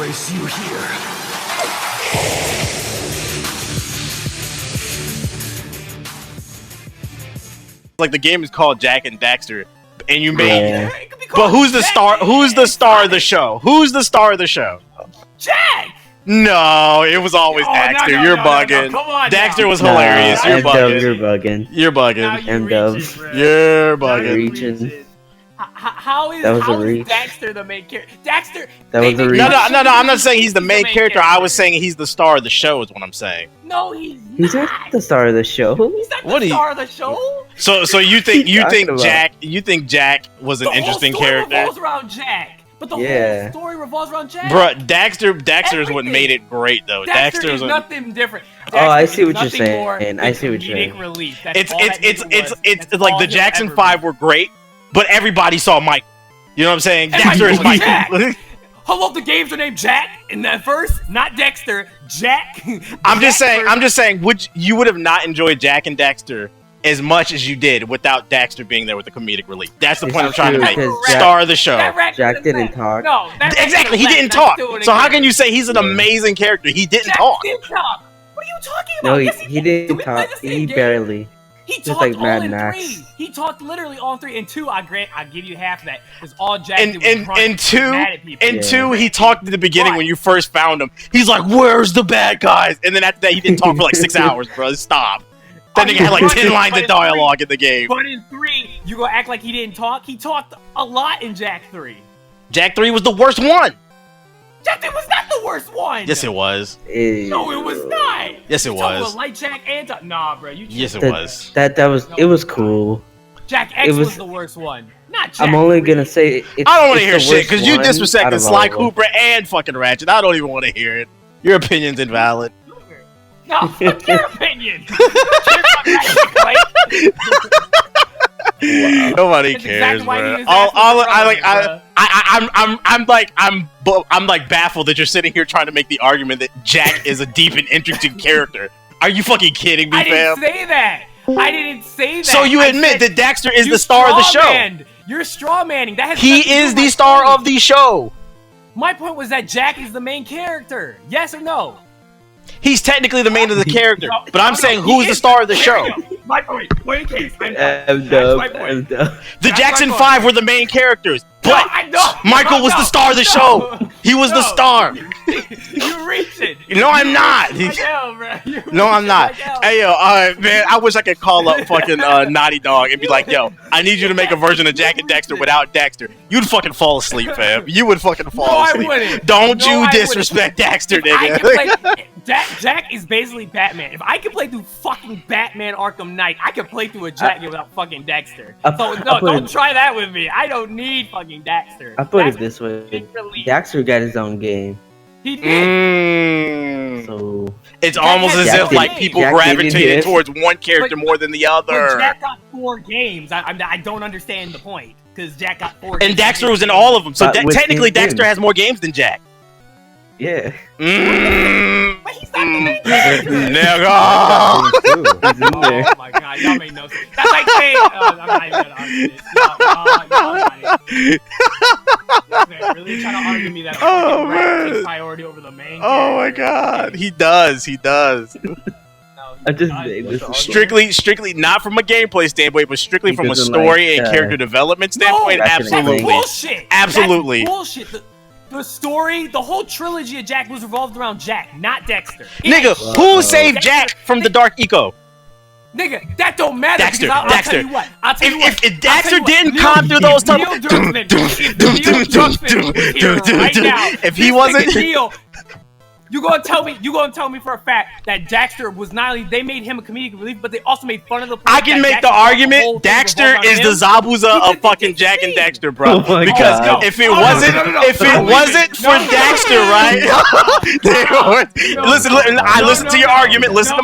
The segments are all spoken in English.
embrace you here. Like the game is called Jak and Daxter, and you made. But who's the star? Who's the star of the show? Who's the star of the show? Jak. No, it was always Daxter. No, You're bugging. Come on, Daxter was hilarious. You're bugging. You're bugging. You're bugging. M-dubs. You're bugging. Reaching. How is Daxter the main character? Daxter. That was a reach. No. I'm not saying he's the main character. I was saying he's the star of the show. Is what I'm saying. No, he's not the star of the show. He's not the star of the show. So you think Jak was an interesting character? The whole story revolves around Jak. But the whole story revolves around Jak. Bruh, Daxter is what made it great, though. Daxter is nothing different. Oh, I see what you're saying. I see what you're saying. It's like the Jackson 5 were great, but everybody saw Mike. You know what I'm saying? Daxter is Mike. Hello, the games are named Jak in that verse, not Daxter. Jak. I'm just saying. Would you have not enjoyed Jak and Daxter as much as you did without Daxter being there with the comedic relief? That's the point I'm trying to make. Star of the show. Jak didn't talk. No, exactly. He didn't talk. So how can you say he's an amazing character? He didn't talk. What are you talking about? No, he didn't talk. He barely. He talked like all in 3. He talked literally all 3. And 2, I give you half of that. Because all Jak did was mad at people. And 2, he talked at the beginning when you first found him. He's like, "Where's the bad guys?" And then after that, he didn't talk for like 6 hours, bro. Stop. That nigga had like 10 lines of dialogue in the game. But in 3, you gonna act like he didn't talk? He talked a lot in Jak 3. Jak 3 was the worst one. Jak 3 was not the worst one. Yes, it was. No, it was not. Yes, it was. Like Jak and nah, bro. Yes, it was. It was cool. Jak X was the worst one. Not Jak. I'm only gonna say I don't want to hear shit because you disrespected Sly Cooper and fucking Ratchet. I don't even want to hear it. Your opinion's invalid. No, fuck your opinion. Nobody cares, bro. I'm like baffled that you're sitting here trying to make the argument that Jak is a deep and interesting character. Are you fucking kidding me, fam? I didn't say that. So you admit that Daxter is the star of the show? You're strawmanning. He is the star of the show. My point was that Jak is the main character. Yes or no? He's technically the main of the character, but I'm saying who's the star of the show? My point. Point in case. The Jackson 5 were the main characters, but Michael was the star of the show. He was the star. You reached it. No, I'm not. No, I'm not. Hey, yo, man, I wish I could call up fucking Naughty Dog and be like, yo, I need you to make a version of Jak and Daxter without Daxter. You'd fucking fall asleep, fam. You would fucking fall asleep. I wouldn't. Don't you disrespect Daxter, nigga. Jak is basically Batman. If I can play through fucking Batman Arkham Knight, I can play through a Jak game without fucking Daxter. So no, don't try that with me. I don't need fucking Daxter. I put it this way: Daxter got his own game. He did. So it's almost as if like people gravitated towards one character more than the other. But Jak got 4 games. I don't understand the point because Jak got 4 games. And Daxter was in all of them, so technically Daxter has more games than Jak. Yeah. But he's not the main character. Nigga. Oh my god, y'all make no sense. That's like saying, I'm not even gonna argue this. No, really trying to argue me that Rat takes priority over the main character. Oh my god, he does. I just strictly not from a gameplay standpoint, but strictly from a story and character development standpoint. Absolutely, bullshit. Absolutely, that's bullshit. The story, the whole trilogy of Jak was revolved around Jak, not Daxter. Nigga, who saved Jak from the Dark Eco? Nigga, that don't matter. Daxter, I'll tell you what. If Daxter didn't climb through those tunnels, if he wasn't, you gonna tell me for a fact that Daxter was not only they made him a comedic relief, but they also made fun of the. I can make the argument Daxter is the Zabuza of fucking Jak and Daxter, bro. Because if it wasn't for Daxter, right? Listen, I listened to your argument. Listen to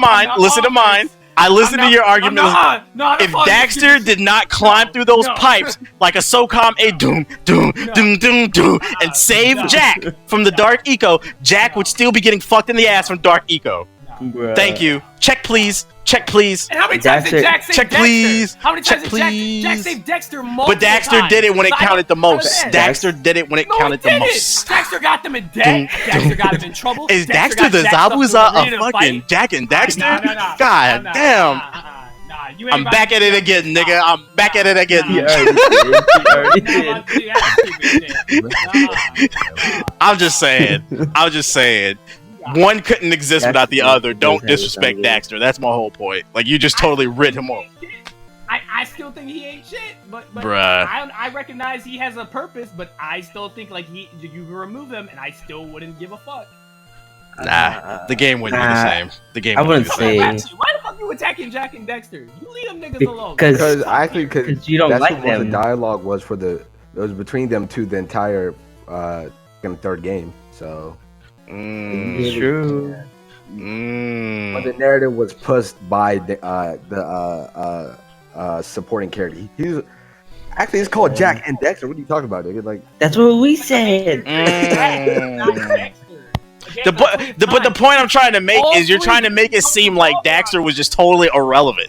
mine. I listened to your argument. If Daxter did not climb through those pipes like a SOCOM a doom, and save Jak from the Dark Eco, Jak would still be getting fucked in the ass from Dark Eco. Bruh. Thank you. Check, please. Check, please. And how many times did Jak save Check, Dexter? please. How many times Check, did Jak please. save Dexter multiple But Daxter times? did it when it counted the most. Understand. Daxter did it when it No, counted he the didn't. most. Daxter got them in debt. Daxter got him in trouble. Is Daxter Daxter got the jacked up Zabuza to of the fucking fight. Jak and Daxter? Nah. God damn. Nah, you ain't I'm about back to at do it that. again, nigga. I'm back at it again. He already did. I'm just saying. One couldn't exist without the other. Don't disrespect Daxter. That's my whole point. Like, you just totally writ him off. I still think he ain't shit, but Bruh. I recognize he has a purpose, but I still think like you can remove him, and I still wouldn't give a fuck. Nah, the game wouldn't be the same. The game. I wouldn't say. Why the fuck you attacking Jak and Dexter? You leave them niggas alone. Because you don't that's like what most of them. the dialogue was for the. It was between them two the entire third game. So. It's true. But the narrative was pushed by the supporting character. He's actually it's called Jak and Dexter. What are you talking about, nigga? Like That's what we said. But the point I'm trying to make is you're trying to make it seem like Daxter was just totally irrelevant.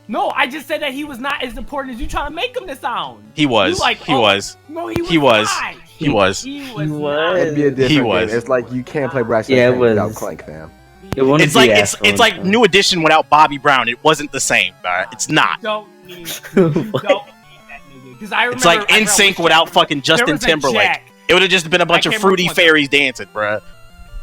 No, I just said that he was not as important as you trying to make him to sound. He was. He was. No, He was. not. He was. He was. it'd be a different He game. was. It's like you can't play Ratchet Yeah, it and Clank was. without Clank, fam. It wouldn't It's be like as it's like fun. New Edition without Bobby Brown. It wasn't the same. It's not. Don't need that nigga. Because I remember. It's like NSYNC without fucking Justin Timberlake. It would have just been a bunch of can't remember fruity what fairies dancing, bruh.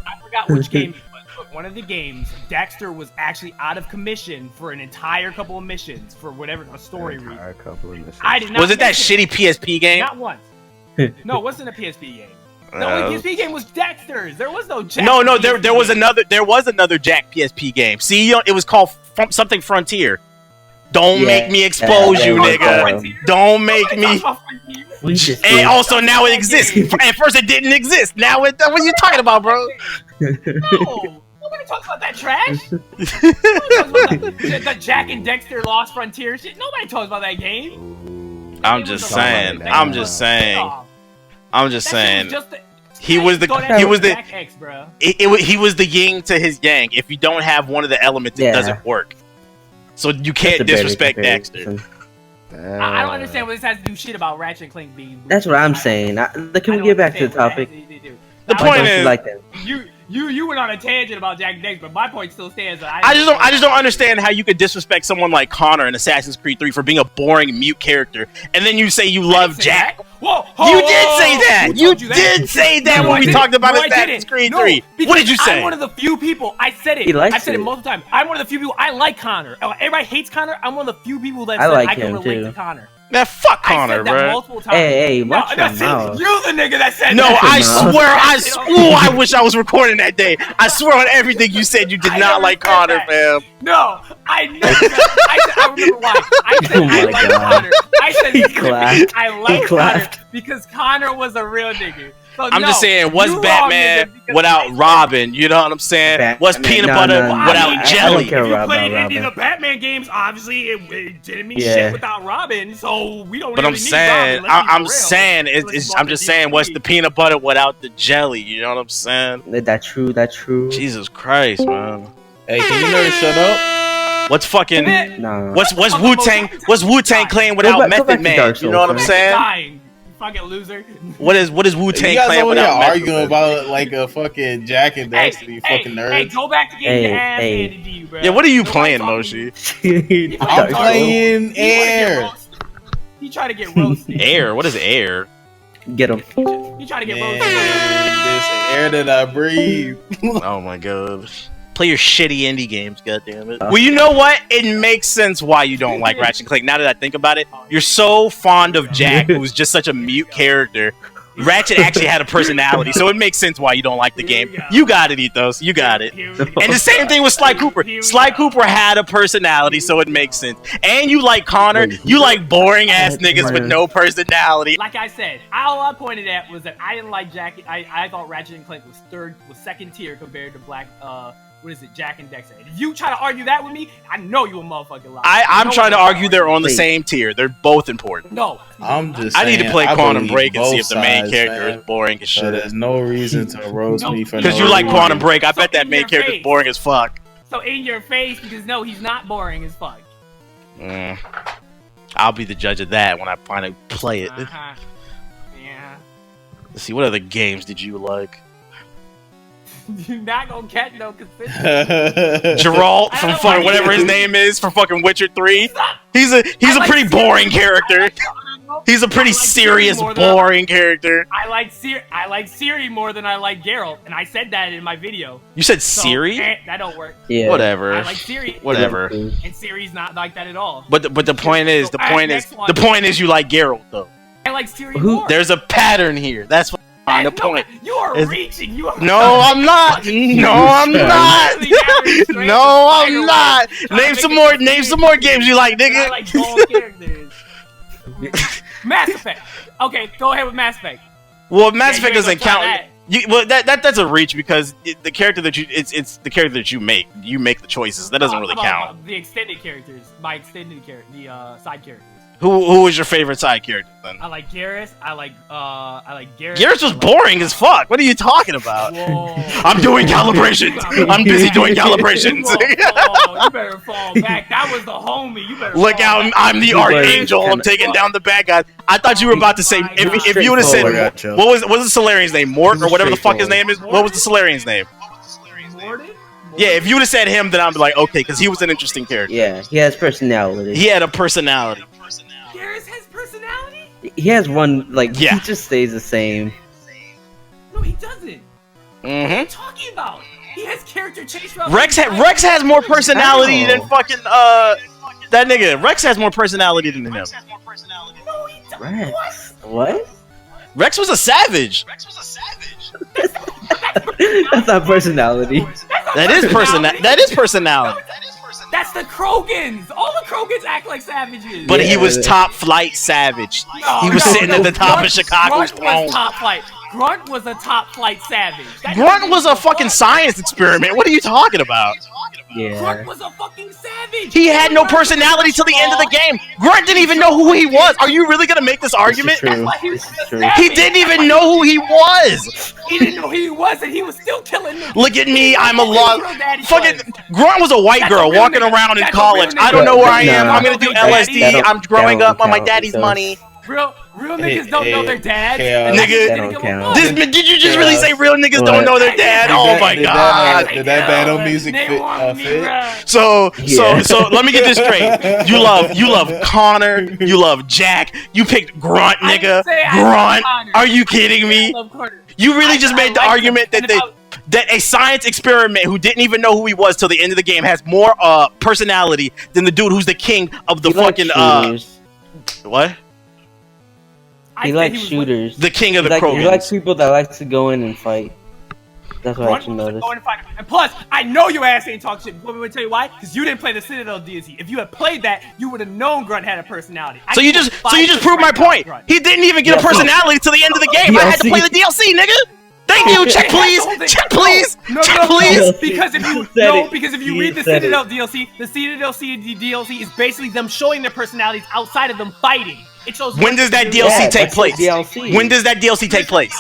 I forgot which game it was, but one of the games, Daxter was actually out of commission for an entire couple of missions for whatever a story reason. A couple of missions. I did not. Was it that miss shitty PSP game? Not once. No, it wasn't a PSP game. The only PSP game was Daxter's. There was no Jak. No, PSP there was game. another Jak PSP game. See, it was called something Frontier. Don't make me expose you, nigga. Don't make me. And also now it exists. At first it didn't exist. Now it. What are you talking about, bro? No, nobody talks about that trash. Nobody talks about the Jak and Dexter Lost Frontier shit. Nobody talks about that game. I'm just saying. I'm just saying. I'm just saying. He was the Jak X, bro. He was the yin to his yang. If you don't have one of the elements, it doesn't work. So you can't disrespect Daxter. I don't understand what this has to do shit about Ratchet and Clank being. That's what I'm saying. Can we get back to the topic? The point is, like that. You went on a tangent about Jak Daxter, but my point still stands. I just don't understand how you could disrespect someone like Connor in Assassin's Creed 3 for being a boring mute character, and then you say you love Jak. You did say that. You did say that when we talked about Assassin's Creed 3. What did you say? I'm one of the few people. I said it. I've said it multiple times. I'm one of the few people. I like Connor. Everybody hates Connor. I'm one of the few people that said I can relate to Connor. Man, fuck Connor, bro. I said that multiple times. Hey, watch your mouth. You the nigga that said no, that. I swear, I wish I was recording that day. I swear on everything you said you did not like Connor, fam. No, I never. I remember why. I said I like Connor. I said I like Connor because Connor was a real nigga. So I'm just saying, what's Batman without Robin? You know what I'm saying? What's peanut butter without jelly? If you played any of the Batman games, obviously it didn't mean shit without Robin. So we don't. But I'm saying, I'm just saying, what's the peanut butter without the jelly? You know what I'm saying? That's true. That's true. Jesus Christ, man. Hey, can you nerds shut up? What's fucking? What's Wu-Tang? What's Wu-Tang Clan without Method Man? You know what I'm saying? Fucking loser. What is Wu-Tang Clan without arguing about like a fucking Jak and Daxter, you fucking nerds? Hey, go back to getting your ass handed to you, bro. Yeah, what are you playing, Moshi? I'm playing Air. He tried to get roasted. Air? What is Air? Get him. He tried to get roasted. This air that I breathe. Oh my god. Play your shitty indie games, goddammit. Well, you know what? It makes sense why you don't like Ratchet and Clank. Now that I think about it, you're so fond of Jak, who's just such a mute character. Ratchet actually had a personality, so it makes sense why you don't like the game. You got it, Ethos. You got it. And the same thing with Sly Cooper. Sly Cooper had a personality, so it makes sense. And you like Connor. You like boring ass niggas with no personality. Like I said, all I pointed at was that I didn't like Jak. I thought Ratchet and Clank was second tier compared to Black what is it, Jak and Daxter. If you try to argue that with me, I know you a motherfucking liar. I'm trying to argue they're on the same tier. They're both important. No. I'm just I need to play Quantum believe Break and see if the main both character sides, is boring as So shit. there's no reason to roast me for Because no you like reason. Quantum Break. I So bet that in main your character is face. boring as fuck. So in your face, because no, he's not boring as fuck. I'll be the judge of that when I finally play it. Uh-huh. Yeah. Let's see, what other games did you like? You're not gonna get no consistent. Geralt I from don't fucking like whatever it. his name is from fucking Witcher 3. He's a like pretty Siri. boring character. He's a pretty I like Siri serious, more than boring character. I like Siri more than I like Geralt, and I said that in my video. You said So, Siri? that don't work. Yeah. Whatever. I like Siri, Whatever. and Siri's not like that at all. But the point is, Next one. the point is you like Geralt though. I like Siri Who- more. There's a pattern here. That's what the point. You are Is- reaching. You are No, I'm not. No, I'm not. No, I'm not. Name some more games you like, I nigga. like bold characters. Mass Effect. Okay, go ahead with Mass Effect. Well, Mass Yeah, Effect you ain't doesn't gonna try count. Well, that's a reach because the character that it's the character that you make. You make the choices. That doesn't really count. The extended characters, my extended character, the side characters. Who was your favorite side character then? I like Garrus. I like Garrus. Garrus was boring as fuck. What are you talking about? Whoa. I'm doing calibrations. I'm busy doing calibrations. You better fall back. That was the homie. You better Look fall out! back. I'm the archangel. I'm taking down the bad guys. I thought you were about to say if you would have said what was the Solarian's name, Mort or whatever the fuck his name is. What was the Solarian's name? Morden? Yeah, if you would have said him, then I'd be like, okay, because he was an interesting character. Yeah, he has personality. He had a personality. Garrus has personality? He has one, like, Yeah. he just stays the same. No, he doesn't. What are Mm-hmm. you talking about? He has character change throughout. Rex has more personality than fucking that nigga. Rex has more personality than him. No, he doesn't. Rex. What? Rex was a savage. That's not personality. That is personality. That is personality. That's the Krogans. All the Krogans act like savages. But he Yeah. was top flight savage. No, He was no, sitting no. at the top of Grunt- Chicago's Grunt was throne. top flight. Grunt was a top flight savage. That Grunt nigga was a fucking science experiment. What are you talking about? Yeah. Grunt was a fucking savage. He had no personality till the end of the game. Grunt didn't even know who he was. Are you really gonna make this argument? This is true. That's why he was This is just true. savage. He didn't even know who he was. He didn't know who he was, and he was still killing them. Look at me, I'm a Who log. his real daddy Fucking was. Grunt was a white That's a girl real walking nigga. around in That's a college. real I don't nigga. know where I am. Nah. I'm gonna do That LSD. don't- I'm growing that up on my don't daddy's count, money. Real niggas don't know their dads. Yeah. and Nigga. they That don't don't give a count. fuck. Did you just really say real niggas What? don't know their dad? Oh my god. Did that battle music They fit? want me, fit? bruh. So let me get this straight. You love Connor. You love Jack. You picked Grunt, I nigga. didn't say I Grunt. love Connor. Are you kidding I me? love Carter. You really I- just I made the like argument him. that a science experiment who didn't even know who he was till the end of the game has more personality than the dude who's the king of the He likes fucking shooters. what? I He said likes was shooters. The king of the He Krogans. likes people that like to go in and fight. That's what I Grunt actually was noticed. going to fight him. And plus, I know your ass ain't talk shit. Let me tell you why? Because you didn't play the Citadel DLC. If you had played that, you would have known Grunt had a personality. So you just proved my point. He didn't even get a Yeah. personality till the end of the game. I had to play the DLC, nigga. Thank you. Check please. Check please. Check please. Because if you Said no, it. because if you He read the said Citadel DLC, the Citadel DLC is basically them showing their personalities outside of them fighting. It shows When does that DLC Yeah, take that's the place? DLC. When does that DLC take place?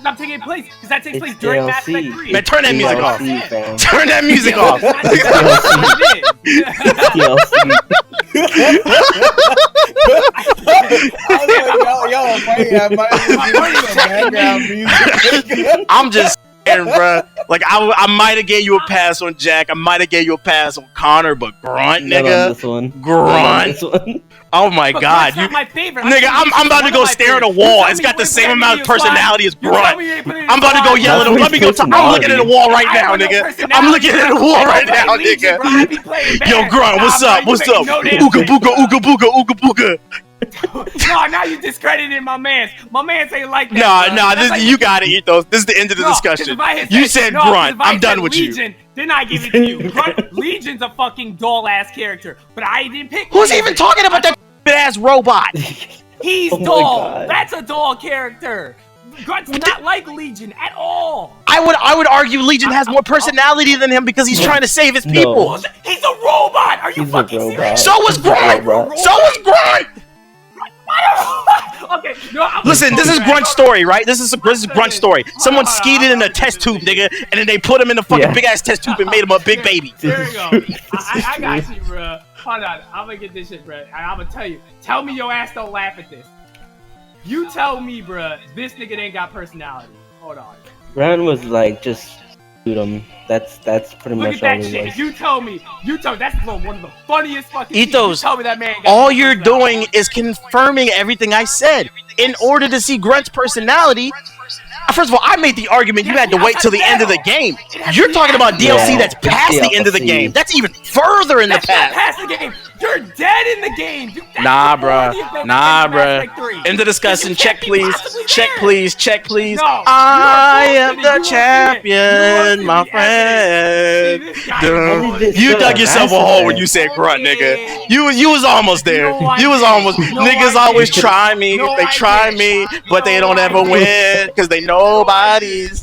Stop taking place because that takes It's place during Mass DLC. Effect 3. Man, turn that music off. DLC, fam. Turn that music off. Y'all are fighting. I might as well give some background music. I'm just saying, bruh. Like I might have gave you a pass on Jack. I might have gave you a pass on Connor, but Grunt, Not on nigga. this one. Grunt. Not on this one. Oh my But god, Grunt's you. not my favorite. Nigga, I'm about to go stare at a wall. It's got the same amount of personality as Grunt. I'm about to go yell at him. Let me go. I'm looking at a wall right now, nigga. I'm looking at a wall right now, nigga. Yo, Grunt, what's up? What's up? Ooga booga, ooga booga, ooga booga. No, now you discrediting my man. My man ain't like that. Nah, bro. nah. That's like- You got it, Ethos. This is the end of the No, 'cause discussion. if I had You said no, 'cause Grunt. if I I'm had done said with you. Legion, then I give it to you. Grunt, Legion's a fucking dull ass character, but I didn't pick. Who's Legion. even talking about that ass robot? He's Oh my dull. God. That's a dull character. Grunt's not like Legion at all. I would argue Legion has more personality than him because he's trying to save his people. No. He's a robot. Are you fucking serious? So was Grunt. So was Grunt. Okay, no, listen, this is Grunt's story, right? This is Grunt's story. Someone skeeted in a test tube, nigga, and then they put him in the fucking big ass test tube and made him a big baby. There you go. I got you, bro. Hold on, I'm gonna get this shit, bro. I'm gonna tell you. Tell me your ass don't laugh at this. You tell me, bro, this nigga ain't got personality. Hold on. Grunt was like just shoot him. That's pretty Look much at all that it shit. was. You tell me. That's one of the funniest fucking Ethos, you tell me that man got all you're doing is confirming everything I said. In order to see Grunt's personality, first of all, I made the argument you had to wait till the end of the game. You're talking about DLC that's past the end of the game. That's even further in the past. Past the game. You're dead in the game. Nah, bruh. Nah, bruh. End the discussion. Check, please. Check, please. Check, please. No, I am the champion, my friend. You dug yourself a hole when you said Grunt, nigga. You was almost there. You was almost. Niggas always try me. They try me, but they don't ever win because they nobody's.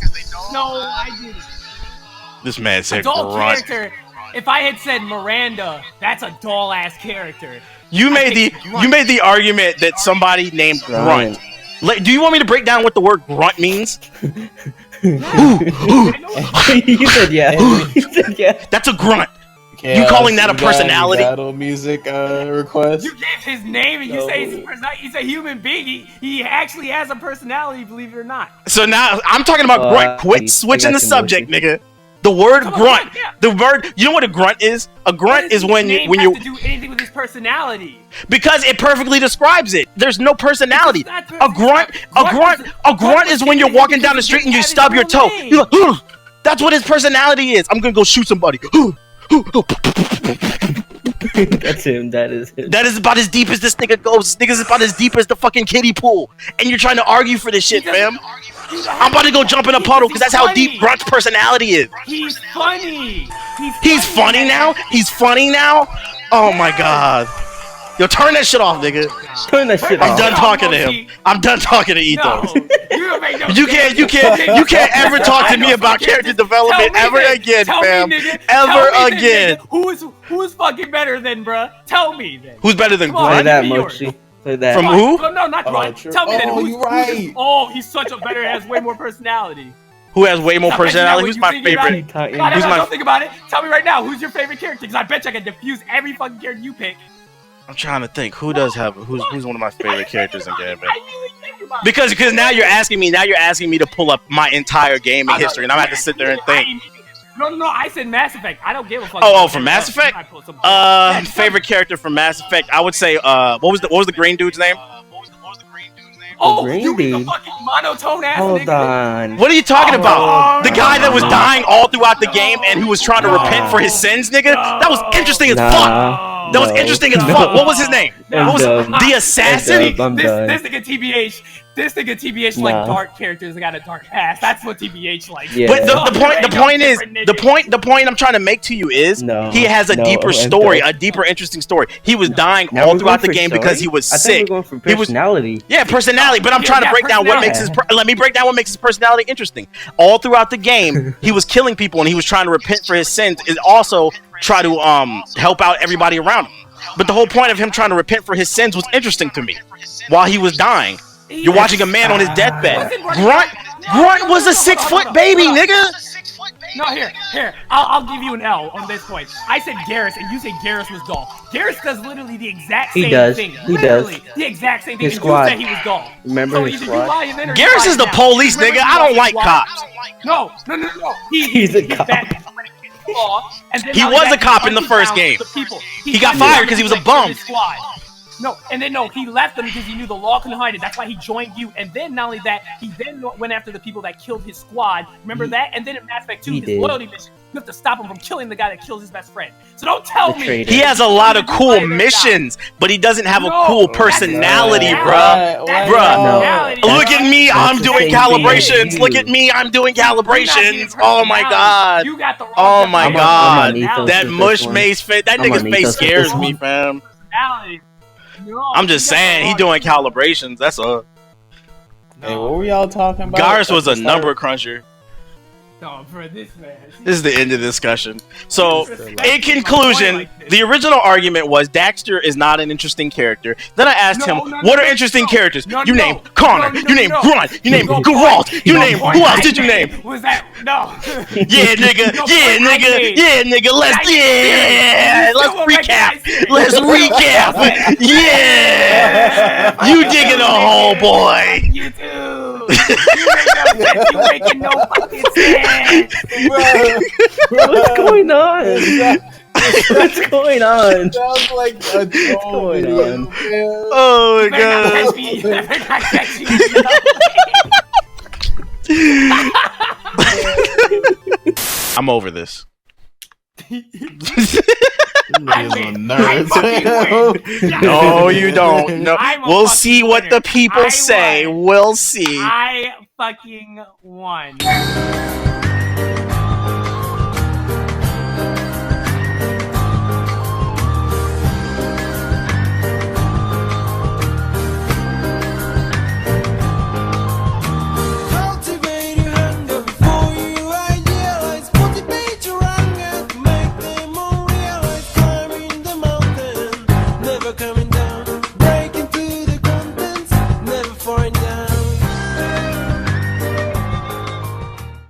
No, I didn't. This man said Adult Grunt. character. If I had said Miranda, that's a doll ass character. You made the argument that somebody named Grunt. Do you want me to break down what the word grunt means? He said yeah. He said yeah. That's a grunt. You calling that a personality? Battle music request. You gave his name and you say he's a personality. He's a human being. He actually has a personality, believe it or not. So now I'm talking about grunt. Quit switching the subject, nigga. The word grunt. The word. You know what a grunt is? A grunt is when you have to do anything with his personality. Because it perfectly describes it. There's no personality. A grunt is when you're walking down the street and you stub your toe. You're like, ugh. That's what his personality is. I'm gonna go shoot somebody. That's him. That is him. That is about as deep as this nigga goes. This nigga's about as deep as the fucking kiddie pool. And you're trying to argue for this shit, fam. I'm about to go jump in a puddle because that's how deep Grunt's personality is. He's funny. He's funny now? He's funny now? Oh my god. Yo, turn that shit off, nigga. Turn that shit off. I'm done talking to him. I'm done talking to Ethos. No, you can't ever talk to me about character development ever again, fam. Ever again. Who's fucking better than, bruh? Tell me then. Who's better than Play Grunt? that, Mochi. Play that. From who? No, not Grunt. Tell me then. He's such a better, has way more personality. Who has way more personality? Who's my favorite? Don't think about it. Tell me right now, who's your favorite character? Because I bet you I can diffuse every fucking character you pick. I'm trying to think. Who does have who's one of my favorite characters in gaming? Because now you're asking me to pull up my entire gaming history, and I'm gonna have to sit there and think. No, I said Mass Effect. I don't give a fuck. Oh, from Mass Effect? Favorite character from Mass Effect? I would say what was the green dude's name? Oh, you mean the fucking monotone ass nigga? Hold on. What are you talking about? The guy that was dying all throughout the game and who was trying to repent for his sins, nigga? That was interesting as fuck. That was interesting as fuck. What was his name? What was the assassin? This nigga TBH. This nigga TBH like dark characters that got a dark past. That's what TBH likes. Yeah. But the point I'm trying to make to you is he has a deeper story, a deeper interesting story. He was dying all throughout the game because he was sick. We're going for personality. Personality. But I'm trying to break down what makes his. Let me break down what makes his personality interesting. All throughout the game, he was killing people and he was trying to repent for his sins. And also try to help out everybody around him. But the whole point of him trying to repent for his sins was interesting to me. While he was dying, you're watching a man on his deathbed. Grunt was a 6-foot baby, nigga. No, here. I'll give you an L on this point. I said Garrus, and you said Garrus was Dolph. Garrus does literally the exact same thing. He does. The exact same thing. His squad. You said he was Dolph. Remember his squad? Garrus is the police, nigga. I don't like cops. No. He's a cop. He was a cop in the first game. He got fired because he was a bum. No, he left them because he knew the law couldn't hide it. That's why he joined you. And then not only that, he then went after the people that killed his squad. Remember that? And then in Mass Effect 2, his loyalty mission, you have to stop him from killing the guy that kills his best friend. So don't tell me. He has a lot of cool missions, but he doesn't have a cool personality, bruh. Look at me, I'm doing calibrations. Look at me, I'm doing calibrations. Oh my god. Oh my god. That mush mace face, that nigga's face scares me, fam. I'm just saying, he doing calibrations. That's a. Hey, what were y'all talking about? Garrus was a number cruncher. No, for this man. This is the end of the discussion. So, in conclusion, the original argument was Daxter is not an interesting character. Then I asked him, what are interesting characters? You name Connor. You name Grunt. You name Geralt. You name who else did you name? Was that no? Yeah, nigga. Yeah, nigga. Yeah, nigga. Let's recap. Let's recap. Yeah. You digging a hole, boy. You too. You making no fucking sense. What's going on? What's going on? Sounds like a troll video, man. Oh my god. I'm over this. No, you don't. No, we'll see what the people say. We'll see. I fucking won.